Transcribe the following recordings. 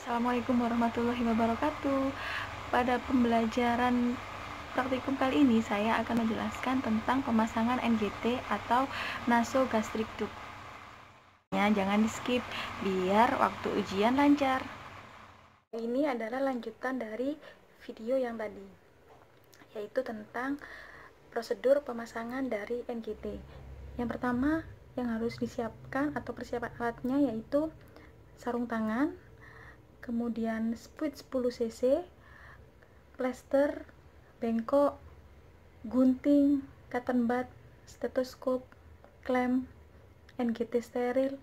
Assalamualaikum warahmatullahi wabarakatuh. Pada pembelajaran praktikum kali ini saya akan menjelaskan tentang pemasangan NGT atau nasogastric tube. Jangan di skip biar waktu ujian lancar. Ini adalah lanjutan dari video yang tadi, yaitu tentang prosedur pemasangan dari NGT. Yang pertama yang harus disiapkan atau persiapan alatnya yaitu sarung tangan, kemudian spuit 10 cc, plester, bengkok, gunting, cotton bud, stetoskop, klem, NGT steril,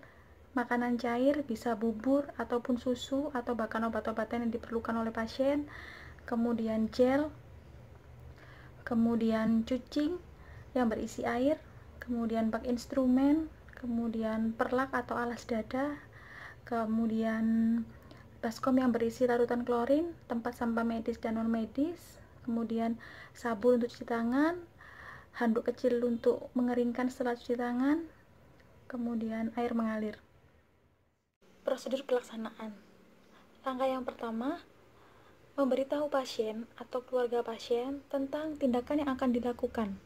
makanan cair, bisa bubur ataupun susu atau bahkan obat-obatan yang diperlukan oleh pasien, kemudian gel, kemudian cucing yang berisi air, kemudian bak instrumen, kemudian perlak atau alas dada, kemudian baskom yang berisi larutan klorin, tempat sampah medis dan non medis, kemudian sabun untuk cuci tangan, handuk kecil untuk mengeringkan setelah cuci tangan, kemudian air mengalir. Prosedur pelaksanaan. Langkah yang pertama, memberitahu pasien atau keluarga pasien tentang tindakan yang akan dilakukan.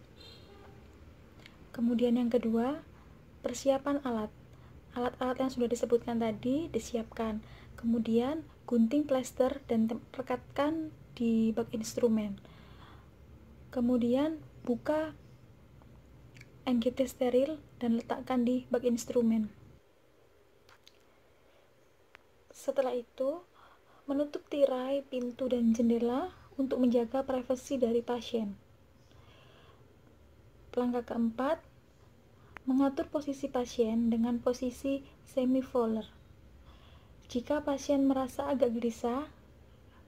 Kemudian yang kedua, persiapan alat. Alat-alat yang sudah disebutkan tadi disiapkan. Kemudian gunting plester dan rekatkan di bak instrumen. Kemudian buka NGT steril dan letakkan di bak instrumen. Setelah itu, menutup tirai, pintu, dan jendela untuk menjaga privasi dari pasien. Langkah keempat, mengatur posisi pasien dengan posisi semi-volar. Jika pasien merasa agak gelisah,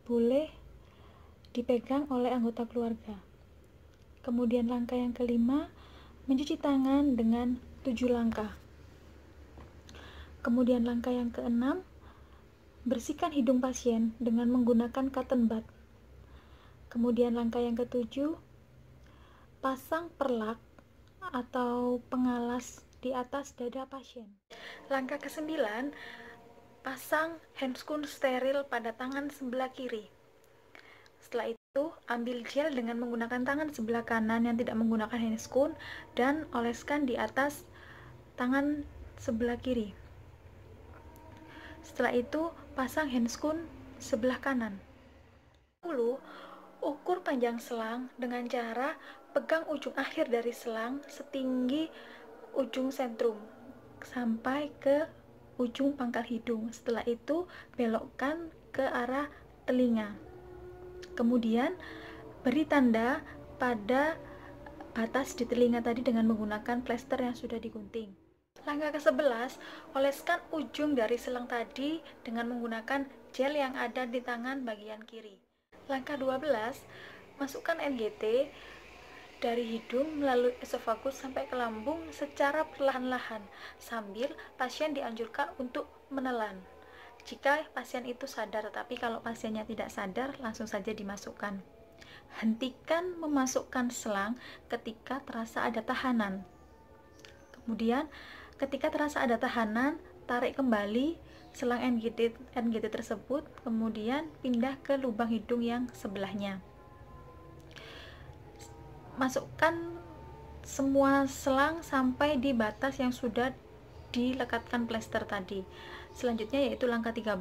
boleh dipegang oleh anggota keluarga. Kemudian langkah yang kelima, mencuci tangan dengan 7 langkah. Kemudian langkah yang keenam, bersihkan hidung pasien dengan menggunakan cotton bud. Kemudian langkah yang ketujuh, pasang perlak atau pengalas di atas dada pasien. Langkah ke-9, pasang handscoon steril pada tangan sebelah kiri. Setelah itu, ambil gel dengan menggunakan tangan sebelah kanan yang tidak menggunakan handscoon dan oleskan di atas tangan sebelah kiri. Setelah itu, pasang handscoon sebelah kanan. 10. Ukur panjang selang dengan cara pegang ujung akhir dari selang setinggi ujung sentrum sampai ke ujung pangkal hidung. Setelah itu, belokkan ke arah telinga. Kemudian, beri tanda pada batas di telinga tadi dengan menggunakan plester yang sudah digunting. Langkah ke-11, oleskan ujung dari selang tadi dengan menggunakan gel yang ada di tangan bagian kiri. Langkah 12, masukkan NGT dari hidung melalui esofagus sampai ke lambung secara perlahan-lahan sambil pasien dianjurkan untuk menelan. Jika pasien itu sadar, tetapi kalau pasiennya tidak sadar, langsung saja dimasukkan. Hentikan memasukkan selang ketika terasa ada tahanan. Kemudian, ketika terasa ada tahanan, tarik kembali selang NGT tersebut, kemudian pindah ke lubang hidung yang sebelahnya. Masukkan semua selang sampai di batas yang sudah dilekatkan plester tadi. Selanjutnya yaitu langkah 13,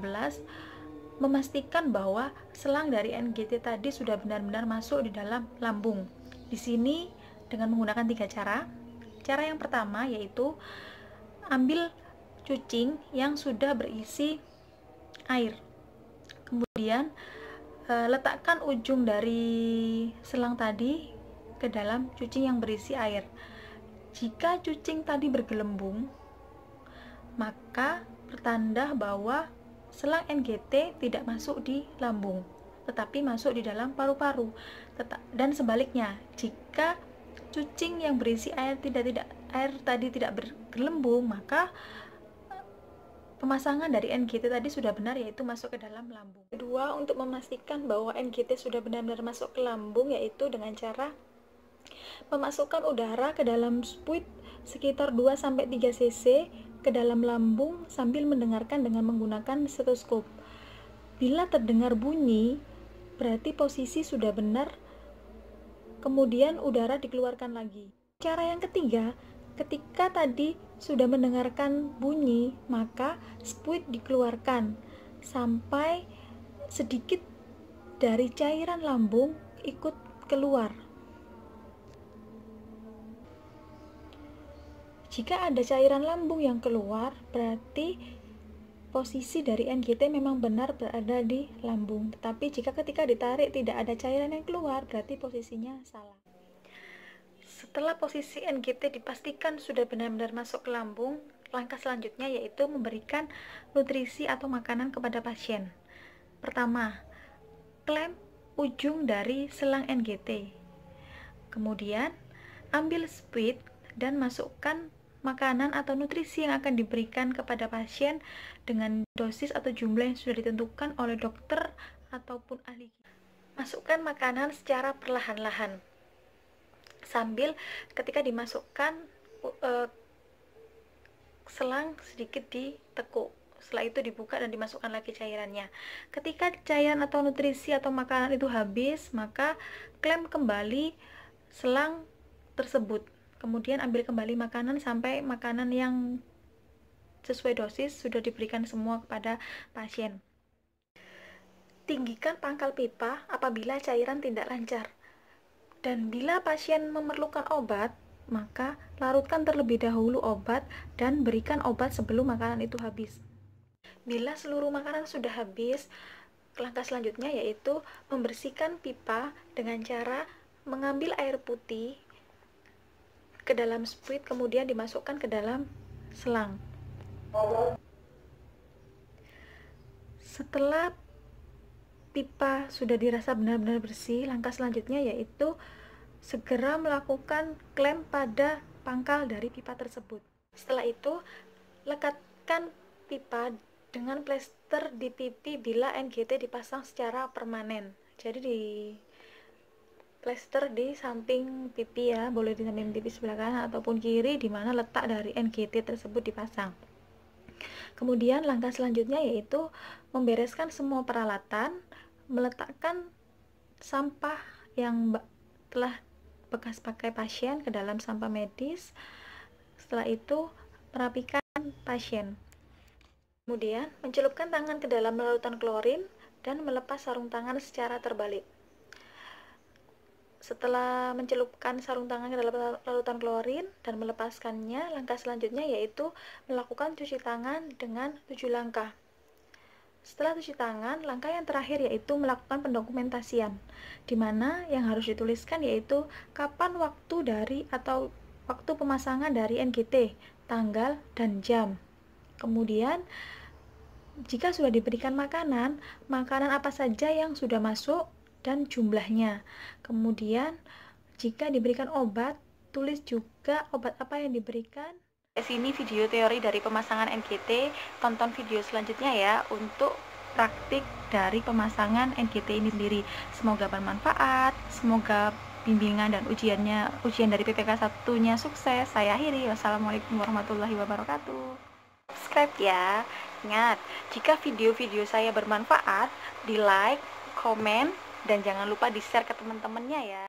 memastikan bahwa selang dari NGT tadi sudah benar-benar masuk di dalam lambung. Di sini dengan menggunakan 3 cara. Cara yang pertama yaitu ambil cucing yang sudah berisi air. Kemudian letakkan ujung dari selang tadi ke dalam cucing yang berisi air. Jika cucing tadi bergelembung, maka pertanda bahwa selang NGT tidak masuk di lambung, tetapi masuk di dalam paru-paru. Dan sebaliknya, jika cucing yang berisi air tadi tidak bergelembung, maka pemasangan dari NGT tadi sudah benar, yaitu masuk ke dalam lambung. Kedua, untuk memastikan bahwa NGT sudah benar-benar masuk ke lambung, yaitu dengan cara memasukkan udara ke dalam spuit sekitar 2-3 cc ke dalam lambung sambil mendengarkan dengan menggunakan stetoskop. Bila terdengar bunyi, berarti posisi sudah benar, kemudian udara dikeluarkan lagi. Cara yang ketiga, ketika tadi sudah mendengarkan bunyi, maka spuit dikeluarkan sampai sedikit dari cairan lambung ikut keluar. Jika ada cairan lambung yang keluar, berarti posisi dari NGT memang benar berada di lambung. Tetapi jika ketika ditarik tidak ada cairan yang keluar, berarti posisinya salah. Setelah posisi NGT dipastikan sudah benar-benar masuk ke lambung, langkah selanjutnya yaitu memberikan nutrisi atau makanan kepada pasien. Pertama, klem ujung dari selang NGT. Kemudian, ambil spuit dan masukkan makanan atau nutrisi yang akan diberikan kepada pasien dengan dosis atau jumlah yang sudah ditentukan oleh dokter ataupun ahli. Masukkan makanan secara perlahan-lahan sambil ketika dimasukkan selang sedikit ditekuk. Setelah itu dibuka dan dimasukkan lagi cairannya. Ketika cairan atau nutrisi atau makanan itu habis, maka klem kembali selang tersebut. Kemudian ambil kembali makanan sampai makanan yang sesuai dosis sudah diberikan semua kepada pasien. Tinggikan pangkal pipa apabila cairan tidak lancar. Dan bila pasien memerlukan obat, maka larutkan terlebih dahulu obat dan berikan obat sebelum makanan itu habis. Bila seluruh makanan sudah habis, langkah selanjutnya yaitu membersihkan pipa dengan cara mengambil air putih ke dalam spuit, kemudian dimasukkan ke dalam selang. Setelah pipa sudah dirasa benar-benar bersih, langkah selanjutnya yaitu segera melakukan klem pada pangkal dari pipa tersebut. Setelah itu, lekatkan pipa dengan plester di pipi bila NGT dipasang secara permanen. Jadi di plester di samping pipi ya, boleh di samping pipi sebelah kanan ataupun kiri di mana letak dari NGT tersebut dipasang. Kemudian langkah selanjutnya yaitu membereskan semua peralatan, meletakkan sampah yang telah bekas pakai pasien ke dalam sampah medis. Setelah itu merapikan pasien. Kemudian mencelupkan tangan ke dalam larutan klorin dan melepas sarung tangan secara terbalik. Setelah mencelupkan sarung tangan ke dalam larutan klorin dan melepaskannya, langkah selanjutnya yaitu melakukan cuci tangan dengan 7 langkah. Setelah cuci tangan, langkah yang terakhir yaitu melakukan pendokumentasian, di mana yang harus dituliskan yaitu kapan waktu dari atau waktu pemasangan dari NGT, tanggal dan jam. Kemudian, jika sudah diberikan makanan apa saja yang sudah masuk dan jumlahnya. Kemudian jika diberikan obat, tulis juga obat apa yang diberikan. Di sini video teori dari pemasangan NGT, tonton video selanjutnya ya untuk praktik dari pemasangan NGT ini sendiri. Semoga bermanfaat, semoga bimbingan dan ujian dari PPK 1-nya sukses. Saya akhiri. Wassalamualaikum warahmatullahi wabarakatuh. Subscribe ya. Ingat, jika video-video saya bermanfaat, di like, komen, dan jangan lupa di-share ke teman-temannya ya.